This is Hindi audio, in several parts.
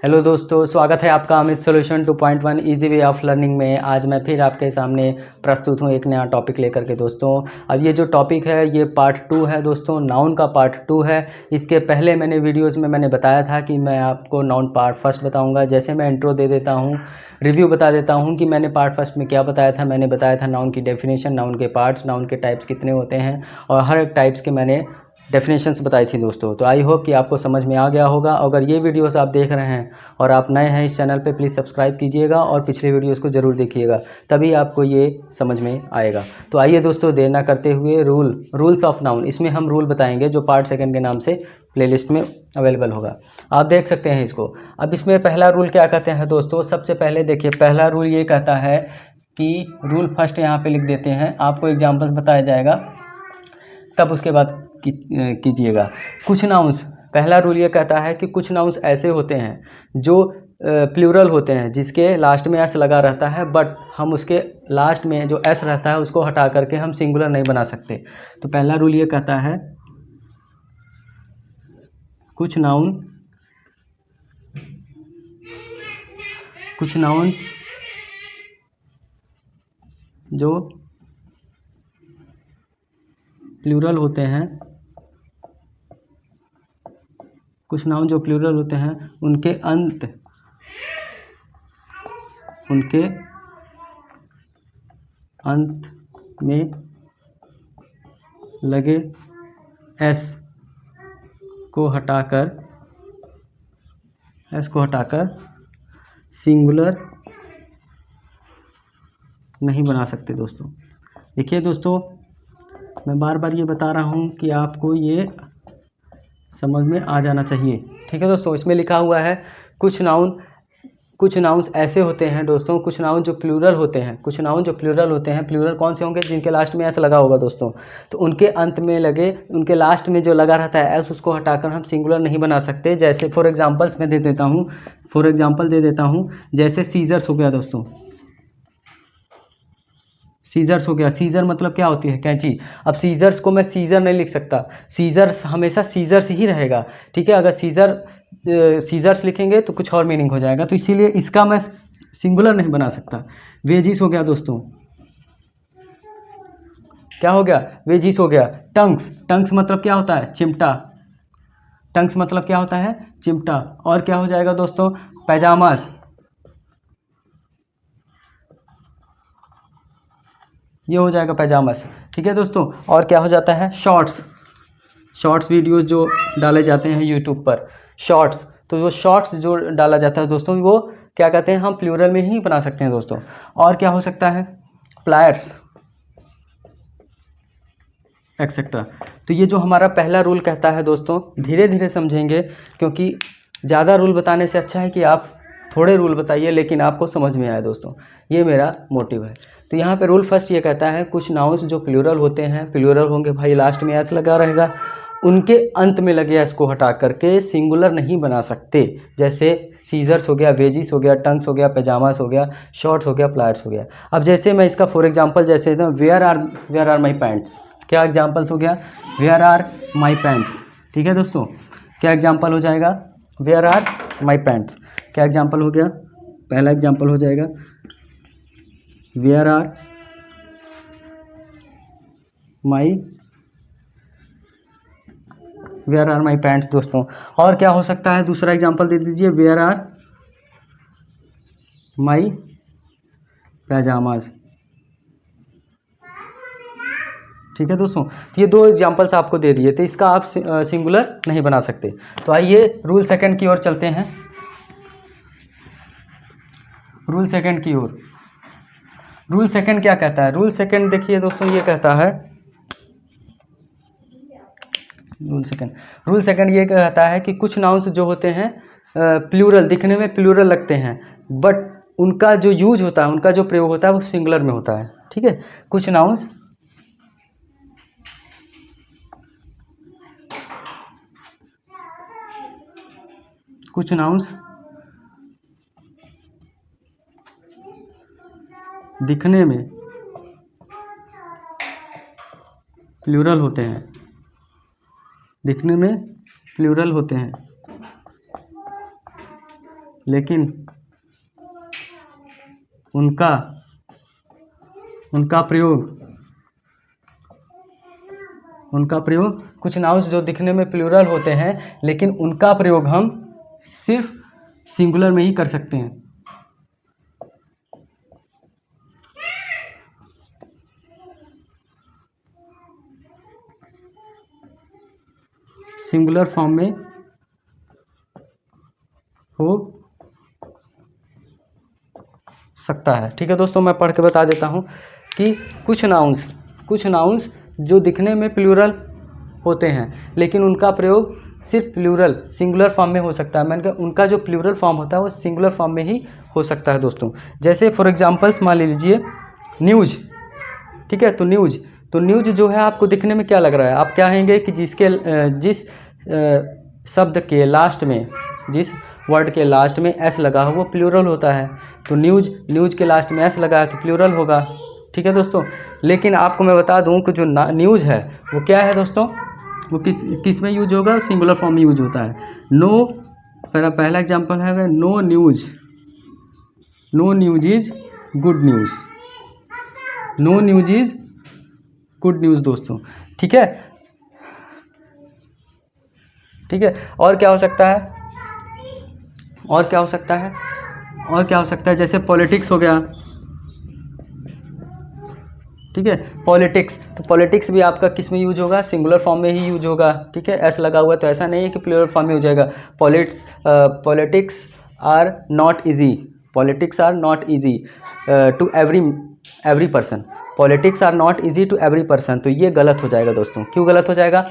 हेलो दोस्तों, स्वागत है आपका Amit solution 2.1 easy way of learning में। आज मैं फिर आपके सामने प्रस्तुत हूँ एक नया टॉपिक लेकर के दोस्तों। अब ये जो टॉपिक है ये पार्ट 2 है दोस्तों, नाउन का पार्ट 2 है। इसके पहले मैंने वीडियोस में मैंने बताया था कि मैं आपको नाउन पार्ट फर्स्ट बताऊँगा। जैसे मैं इंट्रो दे देता हूँ, रिव्यू बता देता हूँ कि मैंने पार्ट फर्स्ट में क्या बताया था। मैंने बताया था नाउन की डेफिनेशन, नाउन के पार्ट्स, नाउन के टाइप्स कितने होते हैं और हर एक टाइप्स के मैंने डेफिनेशंस बताई थी दोस्तों। तो आई होप कि आपको समझ में आ गया होगा। अगर ये वीडियोस आप देख रहे हैं और आप नए हैं इस चैनल पे, प्लीज़ सब्सक्राइब कीजिएगा और पिछले वीडियोस को ज़रूर देखिएगा, तभी आपको ये समझ में आएगा। तो आइए दोस्तों, देर ना करते हुए रूल्स ऑफ नाउन, इसमें हम रूल बताएंगे जो पार्ट सेकंड के नाम से प्लेलिस्ट में अवेलेबल होगा। आप देख सकते हैं इसको। अब इसमें पहला रूल क्या कहते हैं दोस्तों, सबसे पहले देखिए, पहला रूल ये कहता है कि रूल फर्स्ट यहाँ पे लिख देते हैं, आपको एग्जाम्पल्स बताया जाएगा तब उसके बाद कीजिएगा। कुछ नाउन्स, पहला रूल ये कहता है कि कुछ नाउन्स ऐसे होते हैं जो प्लूरल होते हैं, जिसके लास्ट में एस लगा रहता है, बट हम उसके लास्ट में जो एस रहता है उसको हटा करके हम सिंगुलर नहीं बना सकते। तो पहला रूल ये कहता है कुछ नाउन जो प्लूरल होते हैं, कुछ नाउन जो प्लूरल होते हैं उनके अंत में लगे एस को हटाकर सिंगुलर नहीं बना सकते दोस्तों। देखिए दोस्तों, मैं बार बार ये बता रहा हूँ कि आपको ये समझ में आ जाना चाहिए, ठीक है दोस्तों। इसमें लिखा हुआ है कुछ नाउन्स ऐसे होते हैं दोस्तों, कुछ नाउन जो प्लूरल होते हैं, प्लूरल कौन से होंगे, जिनके लास्ट में एस लगा होगा दोस्तों। तो उनके अंत में लगे, उनके लास्ट में जो लगा रहता है एस, उसको हटाकर हम सिंगुलर नहीं बना सकते। जैसे फॉर एग्जांपल्स मैं दे देता हूँ, जैसे सीजर्स हो गया दोस्तों। सीजर्स हो गया, सीजर मतलब क्या होती है, कैंची। अब सीजर्स को मैं सीजर नहीं लिख सकता, सीजर्स हमेशा सीजर्स ही रहेगा, ठीक है। अगर सीजर्स लिखेंगे तो कुछ और मीनिंग हो जाएगा, तो इसीलिए इसका मैं सिंगुलर नहीं बना सकता। वेजिस हो गया दोस्तों, क्या हो गया, वेजिस हो गया। टंग्स मतलब क्या होता है, चिमटा। टंग्स मतलब क्या होता है, चिमटा। और क्या हो जाएगा दोस्तों, पैजामास, ये हो जाएगा पैजामास, ठीक है दोस्तों। और क्या हो जाता है, शॉर्ट्स वीडियोस जो डाले जाते हैं यूट्यूब पर, शॉर्ट्स। तो वो शॉर्ट्स जो डाला जाता है दोस्तों, वो क्या कहते हैं, हम प्लूरल में ही बना सकते हैं दोस्तों। और क्या हो सकता है, प्लायर्स एक्सेट्रा। तो ये जो हमारा पहला रूल कहता है दोस्तों, धीरे धीरे समझेंगे, क्योंकि ज़्यादा रूल बताने से अच्छा है कि आप थोड़े रूल बताइए लेकिन आपको समझ में आए दोस्तों, ये मेरा मोटिव है। तो यहाँ पे रूल फर्स्ट ये कहता है कुछ नाउन्स जो प्लूरल होते हैं, प्लूरल होंगे भाई, लास्ट में एस लगा रहेगा, उनके अंत में लगे एस को हटा करके सिंगुलर नहीं बना सकते। जैसे सीजर्स हो गया, वेजिस हो गया, टंग्स हो गया, पैजामास हो गया, शॉर्ट्स हो गया, प्लायर्स हो गया। अब जैसे मैं इसका फॉर एग्जाम्पल, जैसे वेयर आर माई पैंट्स, क्या एग्जाम्पल्स हो गया, वेयर आर माई पैंट्स, ठीक है दोस्तों। क्या एग्जाम्पल हो जाएगा, वेयर आर माई पैंट्स, क्या एग्जाम्पल हो गया, पहला एग्जाम्पल हो जाएगा वेयर आर माई पैंट्स दोस्तों। और क्या हो सकता है, दूसरा एग्जाम्पल दे दीजिए, वेयर आर माई पैजामाज, ठीक है दोस्तों। तो ये दो एग्जाम्पल्स आपको दे दिए थे, इसका आप सिंगुलर नहीं बना सकते। तो आइए रूल सेकंड की ओर चलते हैं। रूल सेकंड क्या कहता है, रूल सेकंड देखिए दोस्तों, ये कहता है रूल सेकंड ये कहता है कि कुछ नाउन्स जो होते हैं प्लूरल, दिखने में प्लूरल लगते हैं, बट उनका जो यूज होता है, उनका जो प्रयोग होता है वो सिंगुलर में होता है, ठीक है। कुछ नाउन्स दिखने में प्लूरल होते हैं, लेकिन उनका प्रयोग कुछ नाउन्स जो दिखने में प्लूरल होते हैं लेकिन उनका प्रयोग हम सिर्फ सिंगुलर में ही कर सकते हैं। सिंगुलर फॉर्म में हो सकता है। ठीक है दोस्तों, मैं पढ़ के बता देता हूँ कि कुछ नाउन्स जो दिखने में प्लूरल होते हैं लेकिन उनका प्रयोग सिर्फ प्लूरल सिंगुलर फॉर्म में हो सकता है। मैंने कहा उनका जो प्लूरल फॉर्म होता है वो सिंगुलर फॉर्म में ही हो सकता है दोस्तों। जैसे फॉर एग्जांपल्स मान लीजिए न्यूज़। ठीक है, तो न्यूज़ जो है आपको दिखने में क्या लग रहा है? आप क्या कहेंगे कि जिस शब्द के लास्ट में, जिस वर्ड के लास्ट में एस लगा हो वो प्लूरल होता है। तो न्यूज़ के लास्ट में एस लगा है तो प्लूरल होगा। ठीक है दोस्तों, लेकिन आपको मैं बता दूं कि जो न्यूज़ है वो क्या है दोस्तों, वो किस में यूज होगा? सिंगुलर फॉर्म में यूज होता है। पहला एग्जांपल है no news is good news. No news is good news दोस्तों। ठीक है, और क्या हो सकता है? जैसे पॉलिटिक्स हो गया। ठीक है, तो पॉलिटिक्स भी आपका किस में यूज होगा? सिंगुलर फॉर्म में ही यूज होगा। ठीक है, एस लगा हुआ तो ऐसा नहीं है कि प्लूरल फॉर्म में हो जाएगा। Politics are not easy to every person. Politics are not easy to every person, तो ये गलत हो जाएगा दोस्तों। क्यों गलत हो जाएगा?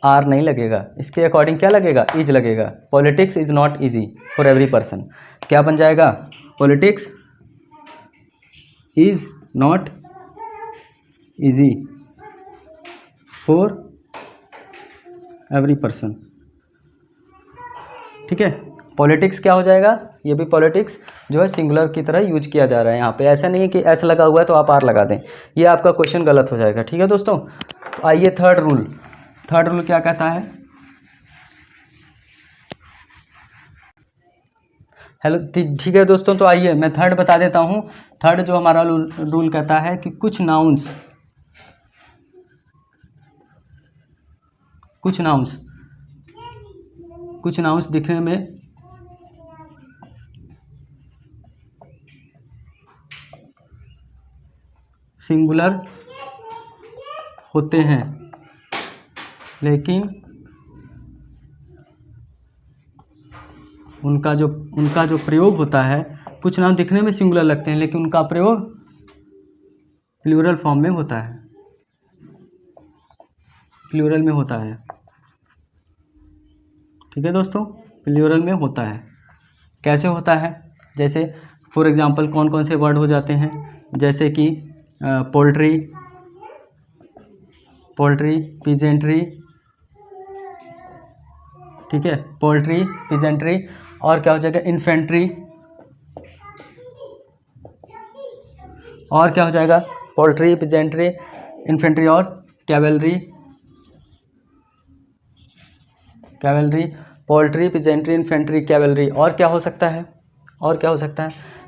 आर नहीं लगेगा, इसके अकॉर्डिंग क्या लगेगा? इज लगेगा। Politics is not easy for every person. क्या बन जाएगा? Politics is not easy for every person. ठीक है, पॉलिटिक्स क्या हो जाएगा? ये भी पॉलिटिक्स जो है सिंगुलर की तरह यूज किया जा रहा है यहाँ पे। ऐसा नहीं है कि ऐसा लगा हुआ है तो आप आर लगा दें, ये आपका क्वेश्चन गलत हो जाएगा। ठीक है दोस्तों, तो आइए थर्ड रूल क्या कहता है? हेलो, ठीक है दोस्तों, तो आइए मैं थर्ड बता देता हूँ। थर्ड जो हमारा रूल कहता है कि कुछ नाउन्स दिखने में सिंगुलर होते हैं लेकिन उनका जो प्रयोग होता है, कुछ नाम दिखने में सिंगुलर लगते हैं लेकिन उनका प्रयोग प्लूरल फॉर्म में होता है, प्लूरल में होता है। ठीक है दोस्तों, प्लूरल में होता है। कैसे होता है? जैसे फॉर एग्जांपल कौन कौन से वर्ड हो जाते हैं? जैसे कि पोल्ट्री, पीजेंट्री। ठीक है, पोल्ट्री, पीजेंट्री, और क्या हो जाएगा? इन्फेंट्री, और क्या हो जाएगा? पोल्ट्री, पीजेंट्री, इन्फेंट्री और cavalry. Poultry, peasantry, infantry, cavalry. और क्या हो सकता है?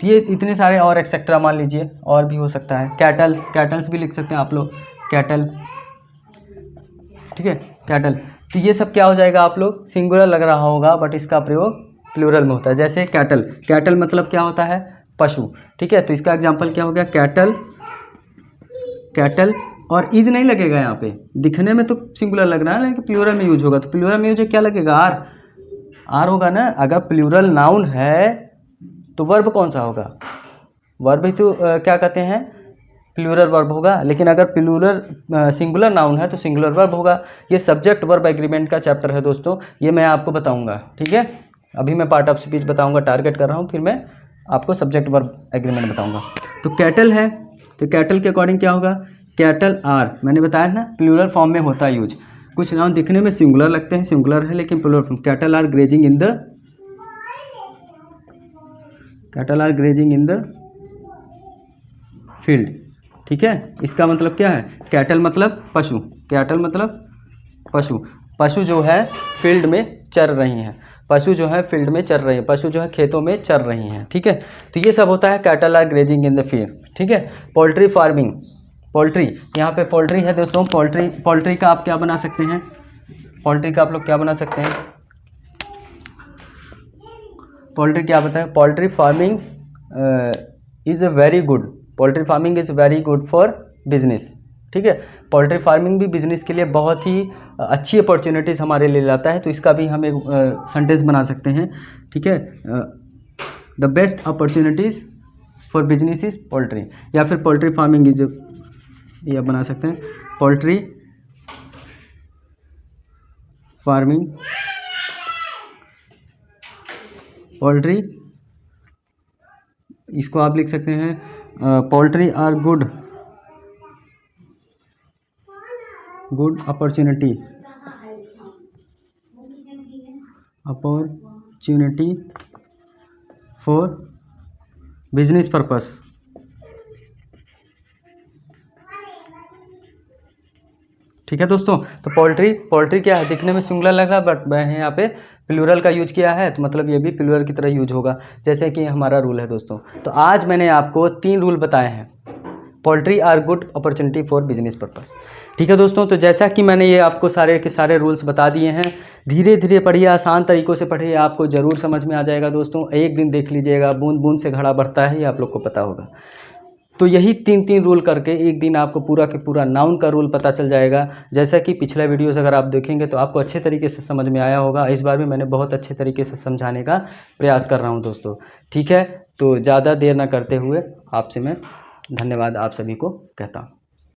तो ये इतने सारे और एक्सेट्रा मान लीजिए, और भी हो सकता है। कैटल्स भी लिख सकते हैं आप लोग, कैटल। ठीक है, कैटल। तो ये सब क्या हो जाएगा? आप लोग सिंगुलर लग रहा होगा बट इसका प्रयोग प्लूरल में होता है। जैसे कैटल मतलब क्या होता है? पशु। ठीक है, तो इसका एग्जांपल क्या हो गया? कैटल, और इज नहीं लगेगा यहाँ पे। दिखने में तो सिंगुलर लग रहा है लेकिन प्लूरल में यूज होगा, तो प्लूरल में यूज क्या लगेगा? आर होगा ना। अगर प्लूरल नाउन है तो वर्ब कौन सा होगा? वर्ब ही तो क्या कहते हैं? प्लूरल वर्ब होगा। लेकिन अगर सिंगुलर नाउन है तो सिंगुलर वर्ब होगा। ये सब्जेक्ट वर्ब एग्रीमेंट का चैप्टर है दोस्तों, ये मैं आपको बताऊंगा। ठीक है, अभी मैं पार्ट ऑफ स्पीच बताऊंगा, टारगेट कर रहा हूँ, फिर मैं आपको सब्जेक्ट वर्ब एग्रीमेंट बताऊंगा। तो कैटल है, तो कैटल के अकॉर्डिंग क्या होगा? कैटल आर, मैंने बताया ना प्लूरल फॉर्म में होता है यूज। कुछ नाउन दिखने में सिंगुलर लगते हैं, सिंगुलर है लेकिन plural form. Cattle are grazing in the field. ठीक है, इसका मतलब क्या है? कैटल मतलब पशु, पशु जो है फील्ड में चर रही हैं। पशु जो है फील्ड में चर रहे हैं, पशु जो है खेतों में चर रही हैं, ठीक है। तो ये सब होता है cattle are grazing in the field, ठीक है। पोल्ट्री फार्मिंग, पोल्ट्री, यहाँ पे पोल्ट्री है दोस्तों। पोल्ट्री का आप क्या बना सकते हैं, पोल्ट्री का आप लोग क्या बना सकते हैं, पोल्ट्री क्या बताएं, poultry farming is a very good, poultry farming is very good for business, ठीक है। पोल्ट्री फार्मिंग भी बिजनेस के लिए बहुत ही अच्छी अपॉर्चुनिटीज़ हमारे लिए लाता है। तो इसका भी हम एक सेंटेंस बना सकते हैं, ठीक है। The best opportunities for business is poultry, या फिर पोल्ट्री फार्मिंग इज, ये बना सकते हैं पोल्ट्री फार्मिंग, पोल्ट्री, इसको आप लिख सकते हैं poultry are good opportunity for business purpose, ठीक है दोस्तों। तो पोल्ट्री क्या है, दिखने में सिंगुलर लग रहा है, बट मैंने यहाँ पे प्लूरल का यूज किया है, तो मतलब ये भी प्लूरल की तरह यूज होगा, जैसे कि हमारा रूल है दोस्तों। तो आज मैंने आपको 3 रूल बताए हैं, poultry are good opportunity for business purpose, ठीक है दोस्तों। तो जैसा कि मैंने ये आपको सारे के सारे रूल्स बता दिए हैं, धीरे धीरे पढ़िए, आसान तरीक़ों से पढ़िए, आपको ज़रूर समझ में आ जाएगा दोस्तों। एक दिन देख लीजिएगा, बूंद बूंद से घड़ा बढ़ता है, ये आप लोग को पता होगा। तो यही 3 रूल करके एक दिन आपको पूरा के पूरा नाउन का रूल पता चल जाएगा। जैसा कि पिछला वीडियोस अगर आप देखेंगे तो आपको अच्छे तरीके से समझ में आया होगा। इस बार भी मैंने बहुत अच्छे तरीके से समझाने का प्रयास कर रहा हूं दोस्तों, ठीक है। तो ज़्यादा देर ना करते हुए आपसे मैं धन्यवाद आप सभी को कहता हूँ।